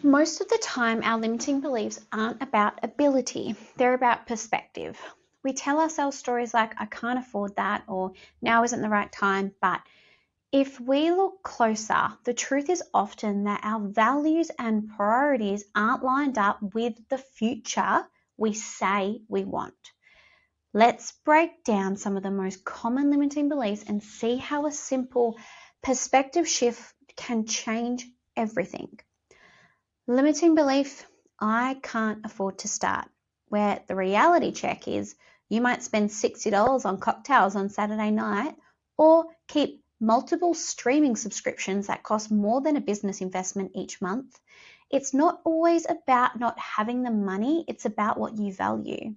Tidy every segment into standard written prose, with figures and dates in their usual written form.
Most of the time, our limiting beliefs aren't about ability, they're about perspective. We tell ourselves stories like, I can't afford that, or now isn't the right time. But if we look closer, the truth is often that our values and priorities aren't lined up with the future we say we want. Let's break down some of the most common limiting beliefs and see how a simple perspective shift can change everything. Limiting belief, I can't afford to start, where the reality check is you might spend $60 on cocktails on Saturday night or keep multiple streaming subscriptions that cost more than a business investment each month. It's not always about not having the money, it's about what you value.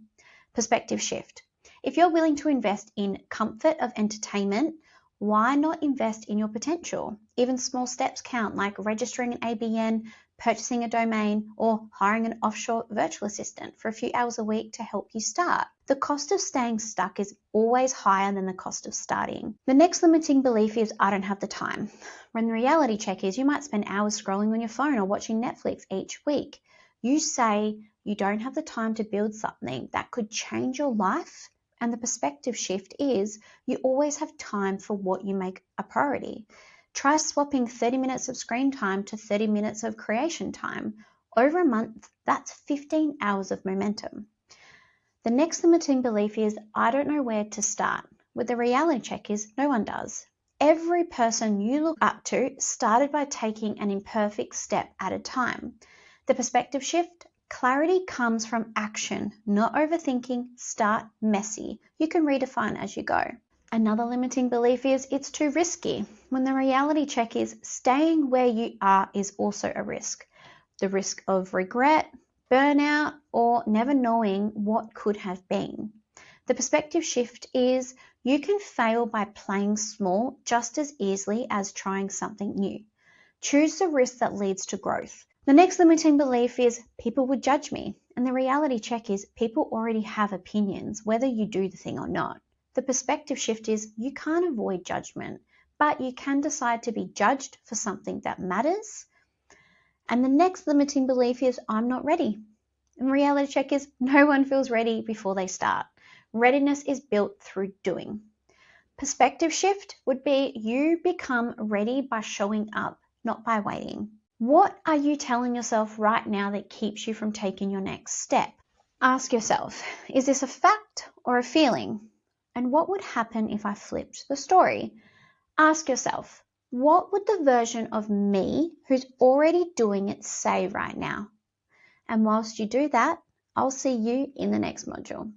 Perspective shift. If you're willing to invest in comfort of entertainment, why not invest in your potential? Even small steps count, like registering an ABN, purchasing a domain, or hiring an offshore virtual assistant for a few hours a week to help you start. The cost of staying stuck is always higher than the cost of starting. The next limiting belief is, I don't have the time. When the reality check is, you might spend hours scrolling on your phone or watching Netflix each week. You say you don't have the time to build something that could change your life, and the perspective shift is you always have time for what you make a priority. Try swapping 30 minutes of screen time to 30 minutes of creation time. Over a month, that's 15 hours of momentum. The next limiting belief is, I don't know where to start. With the reality check is, no one does. Every person you look up to started by taking an imperfect step at a time. The perspective shift, clarity comes from action, not overthinking. Start messy. You can redefine as you go. Another limiting belief is, it's too risky, when the reality check is staying where you are is also a risk. The risk of regret, burnout, or never knowing what could have been. The perspective shift is you can fail by playing small just as easily as trying something new. Choose the risk that leads to growth. The next limiting belief is, people would judge me, and the reality check is people already have opinions whether you do the thing or not. The perspective shift is you can't avoid judgment, but you can decide to be judged for something that matters. And the next limiting belief is, I'm not ready. And reality check is no one feels ready before they start. Readiness is built through doing. Perspective shift would be you become ready by showing up, not by waiting. What are you telling yourself right now that keeps you from taking your next step? Ask yourself, is this a fact or a feeling? And what would happen if I flipped the story? Ask yourself, what would the version of me who's already doing it say right now? And whilst you do that, I'll see you in the next module.